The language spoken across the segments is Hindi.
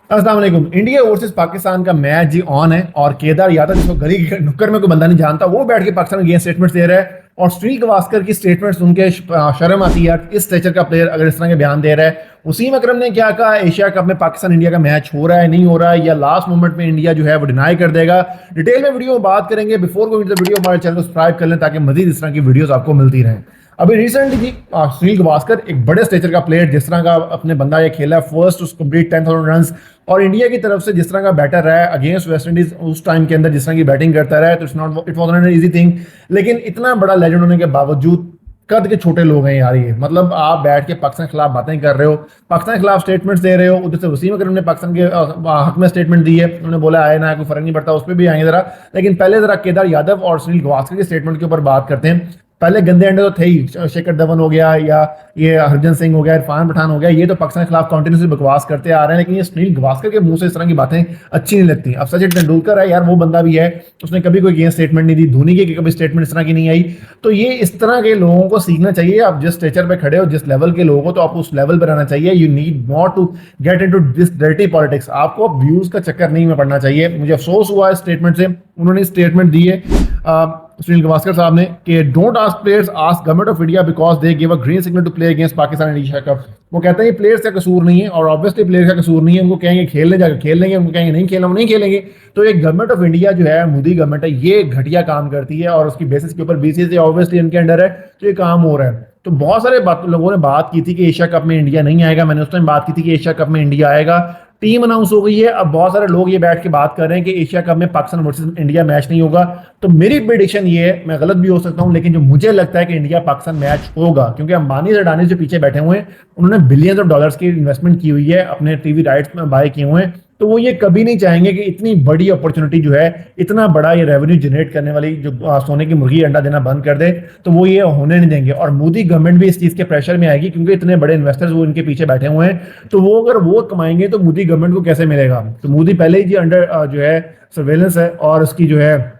अस्सलाम वालेकुम। इंडिया वर्सेस पाकिस्तान का मैच जी ऑन है और केदार यादव, जिसको गली के नुक्कड़ में कोई बंदा नहीं जानता, वो बैठ के पाकिस्तान के स्टेटमेंट्स दे रहा है। और सुनील गावस्कर की स्टेटमेंट सुन के शर्म आती है यार, इस स्टेचर का प्लेयर अगर इस तरह के बयान दे रहा है। वसीम अकरम ने क्या कहा, एशिया कप में पाकिस्तान इंडिया का मैच हो रहा है नहीं हो रहा है, या लास्ट मोमेंट में इंडिया जो है वो डिनाई कर देगा। डिटेल में वीडियो में बात करेंगे। Before going to the video, हमारे चैनल को सब्सक्राइब कर लें ताकि मजीद इस तरह की वीडियोस आपको मिलती रहें। अभी रिसेंटली जी सुनील गावस्कर एक बड़े स्टेचर का प्लेयर, जिस तरह का अपने बंदा ये खेला, फर्स्ट उस कंप्लीट 10,000 रन, और इंडिया की तरफ से जिस तरह का बैटर रहा है अगेंस्ट वेस्ट इंडीज उस टाइम के अंदर, जिस तरह की बैटिंग करता रहा है, तो it was not an easy thing. लेकिन इतना बड़ा लेजेंड होने के बावजूद कद के छोटे लोग हैं यार ये। मतलब आप बैठ के पाकिस्तान के खिलाफ बातें कर रहे हो, पाकिस्तान के खिलाफ स्टेटमेंट्स दे रहे हो। उधर से वसीम अकरम ने पाकिस्तान के हक में स्टेटमेंट दी है, उन्होंने बोला आए ना कोई फर्क नहीं पड़ता, उस पर भी आएंगे जरा। लेकिन पहले जरा केदार यादव और सुनील गावस्कर के स्टेटमेंट के ऊपर बात करते हैं। पहले गंदे अंडे तो थे ही, शेखर धवन हो गया या ये हरभजन सिंह हो गया, इरफान पठान हो गया, ये तो पाकिस्तान के खिलाफ कंटिन्यूसली बकवास करते आ रहे हैं। लेकिन ये सुनील गावस्कर के मुंह से इस तरह की बातें अच्छी नहीं लगती। अब सचिन तेंदुलकर है यार, वो बंदा भी है, उसने कभी कोई गेम स्टेटमेंट नहीं दी। धोनी की कभी स्टेटमेंट इस तरह की नहीं आई। तो ये इस तरह के लोगों को सीखना चाहिए। आप जिस स्टेचर पे खड़े हो, जिस लेवल के लोगों को, तो आप उस लेवल पर रहना चाहिए। You need not to get into this dirty politics. आपको व्यूज का चक्कर नहीं में पड़ना चाहिए। मुझे अफसोस हुआ इस स्टेटमेंट से। उन्होंने स्टेटमेंट दी है सुनील गावस्कर साहब ने कि don't ask players, ask government of India because they give a green signal to play against Pakistan in Asia Cup. वो कहते हैं प्लेयर्स का कसूर नहीं है, और ऑब्वियसली प्लेयर्स का कसूर नहीं है। उनको कहेंगे खेलने जाकर खेल लेंगे, उनको कहेंगे नहीं खेलना, वो नहीं खेलेंगे। तो ये गवर्नमेंट ऑफ इंडिया जो है, मोदी गवर्नमेंट है, ये घटिया काम करती है, और उसकी बेसिस के ऊपर बीसीसीआई ऑब्वियसली इनके अंडर है, तो ये काम हो रहा है। तो बहुत सारे लोगों ने बात की थी कि एशिया कप में इंडिया नहीं आएगा। मैंने उस टाइम बात की थी कि एशिया कप में इंडिया आएगा। टीम अनाउंस हो गई है। अब बहुत सारे लोग ये बैठ के बात कर रहे हैं कि एशिया कप में पाकिस्तान वर्सेस इंडिया मैच नहीं होगा। तो मेरी प्रेडिक्शन ये है, मैं गलत भी हो सकता हूं, लेकिन जो मुझे लगता है कि इंडिया पाकिस्तान मैच होगा, क्योंकि अंबानी और अडानी जो पीछे बैठे हुए हैं, उन्होंने बिलियंस ऑफ डॉलर्स की इन्वेस्टमेंट की हुई है, अपने टीवी राइट्स में बाय किए हुए हैं। तो वो ये कभी नहीं चाहेंगे कि इतनी बड़ी अपॉर्चुनिटी जो है, इतना बड़ा ये रेवेन्यू जनरेट करने वाली जो सोने की मुर्गी अंडा देना बंद कर दे, तो वो ये होने नहीं देंगे। और मोदी गवर्नमेंट भी इस चीज के प्रेशर में आएगी, क्योंकि इतने बड़े इन्वेस्टर्स वो इनके पीछे बैठे हुए हैं। तो वो अगर वो कमाएंगे तो मोदी गवर्नमेंट को कैसे मिलेगा। तो मोदी पहले ही जी अंडर जो है सर्वेलेंस है, और उसकी जो है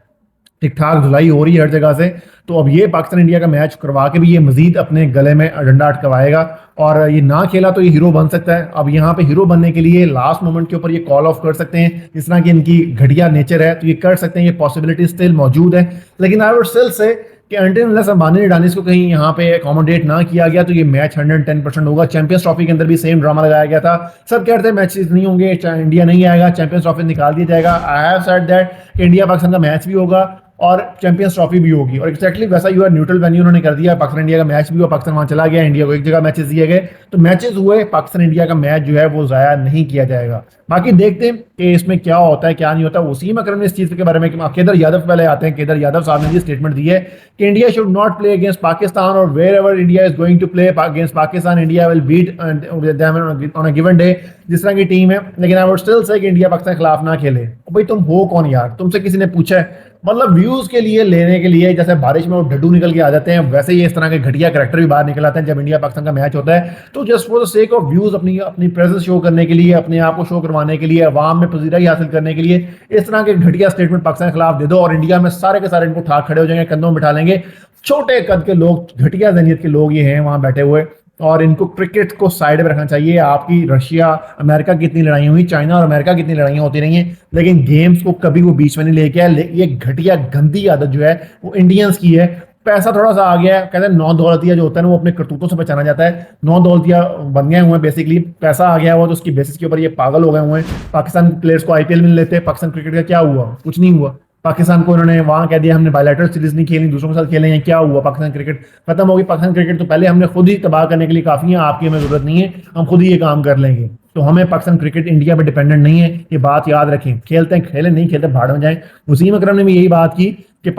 ठीक ठाक धुलाई हो रही है हर जगह से। तो अब ये पाकिस्तान इंडिया का मैच करवा के भी ये मजीद अपने गले में डंडा अटकवाएगा, और ये ना खेला तो ये हीरो बन सकता है। अब यहाँ पे हीरो बनने के लिए लास्ट मोमेंट के ऊपर ये कॉल ऑफ कर सकते हैं, जिस तरह की इनकी घटिया नेचर है, तो ये कर सकते हैं, ये पॉसिबिलिटी स्टिल मौजूद है। लेकिन आई वुड स्टिल से कि अनटिल अंबानी अडानी को कहीं यहाँ पे अकोमोडेट ना किया गया, तो ये मैच 110% होगा। चैंपियंस ट्रॉफी के अंदर भी सेम ड्रामा लगाया गया था। सब कह रहे थे मैचेस नहीं होंगे, इंडिया नहीं आएगा, चैंपियंस ट्रॉफी निकाल दिया जाएगा। I have said that India Pakistan का मैच भी होगा और चैंपियंस ट्रॉफी भी होगी, और एक्जैक्टली वैसा यू आर न्यूट्रल वेन्यू उन्होंने कर दिया। पाकिस्तान इंडिया का मैच भी हुआ, पाकिस्तान वहां चला गया, इंडिया को एक जगह मैचेस दिए गए, तो मैचेस हुए। पाकिस्तान इंडिया का मैच जो है वो जाया नहीं किया जाएगा। बाकी देखते हैं कि इसमें क्या होता है क्या नहीं होता। वसीम अकरम ने इस चीज के बारे में, केदार यादव पहले आते हैं। केदार यादव साहब ने भी स्टेटमेंट दी है कि India should not play against Pakistan, और wherever India is going to play against Pakistan, India will beat on a given day, जिस तरह की टीम है। लेकिन आई वुड स्टिल से कि इंडिया पाकिस्तान के खिलाफ ना खेले। भाई तुम हो कौन यार, तुमसे किसी ने पूछा है? मतलब व्यूज के लिए लेने के लिए, जैसे बारिश में वो डड्डू निकल के आ जाते हैं, वैसे ही इस तरह के घटिया कैरेक्टर भी बाहर निकल आते हैं जब इंडिया पाकिस्तान का मैच होता है। तो just for the sake of views, अपनी अपनी प्रेजेंस शो करने के लिए, अपने आप को शो करवाने के लिए, अवाम में पजीराई हासिल करने के लिए इस तरह के घटिया स्टेटमेंट पाकिस्तान के खिलाफ दे दो, और इंडिया में सारे के सारे इनको ठाक खड़े हो जाएंगे, कंधों में बिठा लेंगे। छोटे कद के लोग, घटिया जहनियत के लोग ये हैं वहां बैठे हुए, और इनको क्रिकेट को साइड में रखना चाहिए। आपकी रशिया अमेरिका की इतनी लड़ाई हुई, चाइना और अमेरिका की इतनी लड़ाइयां होती रही हैं, लेकिन गेम्स को कभी वो बीच में नहीं लेके आए। ये घटिया गंदी आदत जो है वो इंडियंस की है। पैसा थोड़ा सा आ गया है, कहते हैं नौ दौलतिया जो होता है ना, वो अपने करतूतों से पहचाना जाता है। नौ दौलतिया बन गए हुए हैं बेसिकली, पैसा आ गया हुआ, तो उसकी बेसिस के ऊपर ये पागल हो गए हुए हैं। पाकिस्तान प्लेयर्स को आईपीएल में लेते हैं, पाकिस्तान क्रिकेट का क्या हुआ? कुछ नहीं हुआ। पाकिस्तान को इन्होंने वहां कह दिया हमने बायलैटरल सीरीज नहीं खेलनी, दूसरों के साथ खेलेंगे, क्या हुआ? पाकिस्तान क्रिकेट खत्म होगी। पाकिस्तान क्रिकेट तो पहले हमने खुद ही तबाह करने के लिए काफी है, आपकी हमें जरूरत नहीं है, हम खुद ही ये काम कर लेंगे। तो हमें पाकिस्तान क्रिकेट इंडिया पे डिपेंडेंट नहीं है, ये बात याद रखें। खेलते हैं खेलें, नहीं खेलते भाड़ में जाएं। वसीम अकरम ने भी यही बात की कि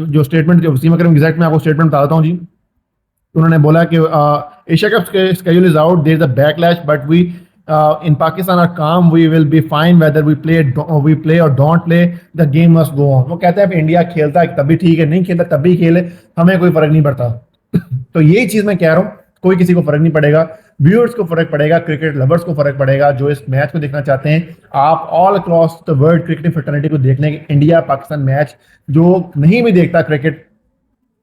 जो स्टेटमेंट, जो वसीम अकरम एग्जैक्ट मैं आपको स्टेटमेंट बता देता हूँ जी। उन्होंने बोला कि Asia Cup schedule is out, there is a backlash, but we in Pakistan are calm, we will be fine whether we play or don't play, the game must go on। वो कहते हैं इंडिया खेलता है तब भी ठीक है, नहीं खेलता तब भी खेले, हमें कोई फर्क नहीं पड़ता। तो यही चीज मैं कह रहा हूँ, कोई किसी को फर्क नहीं पड़ेगा। व्यूअर्स को फर्क पड़ेगा, क्रिकेट लवर्स को फर्क पड़ेगा, जो इस मैच को देखना चाहते हैं। आप all across the world cricket fraternity को देखने, इंडिया पाकिस्तान मैच जो नहीं भी देखता क्रिकेट,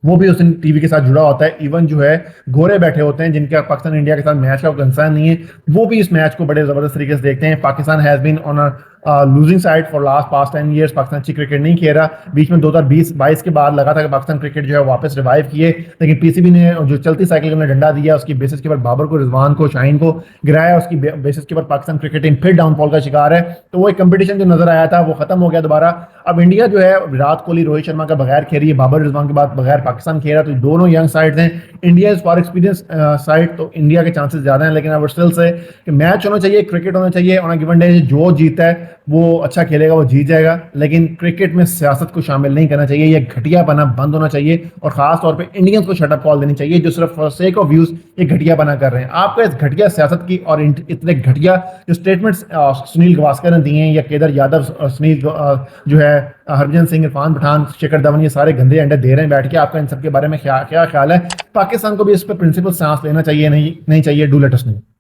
वो भी उस दिन टीवी के साथ जुड़ा होता है। इवन जो है गोरे बैठे होते हैं जिनका पाकिस्तान इंडिया के साथ मैच का कंसर्न नहीं है, वो भी इस मैच को बड़े जबरदस्त तरीके से देखते हैं। Pakistan has been on losing side for last past 10 years। Pakistan अच्छी क्रिकेट नहीं खेल रहा। बीच में 2020-22 के बाद लगा था कि पाकिस्तान क्रिकेट जो है वापस रिवाइव किए, लेकिन पीसीबी ने जो चलती साइकिल में डंडा दिया उसकी बेसिस के ऊपर बाबर को, रिजवान को, शाहीन को गिराया, उसकी बेसिस के ऊपर पाकिस्तान क्रिकेट टीम फिर डाउनफॉल का शिकार है। तो वो एक कंपटीशन जो नजर आया था वो खत्म हो गया दोबारा। अब इंडिया जो है विराट कोहली, रोहित शर्मा का बगैर खेल रही है, बाबर रिजवान के बाद बगैर पाकिस्तान खेल रहा है, तो दोनों यंग साइड्स हैं। India is for experience side, तो इंडिया के चांसेस ज्यादा हैं, लेकिन अब स्टिल से कि मैच होना चाहिए, क्रिकेट होना चाहिए ऑन अ गिवन डे। जो जीतता है वो अच्छा खेलेगा, वो जीत जाएगा, लेकिन क्रिकेट में सियासत को शामिल नहीं करना चाहिए। ये घटियापना बंद होना चाहिए और खास तौर पे इंडियंस को शटअप कॉल देनी चाहिए जो सिर्फ फॉर सेक ऑफ व्यूज ये घटियापना कर रहे हैं। आपका इस घटिया सियासत की और इतने घटिया जो स्टेटमेंट्स सुनील गावस्कर ने दिए हैं या केदार यादव, जो है हरभजन सिंह, इरफान पठान, शिखर धवन, ये सारे गंदे अंडे दे रहे हैं बैठ के, आपका इन सब के बारे में क्या ख्याल है? पाकिस्तान को भी इस पर प्रिंसिपल सांस लेना चाहिए, नहीं चाहिए? Do let us know.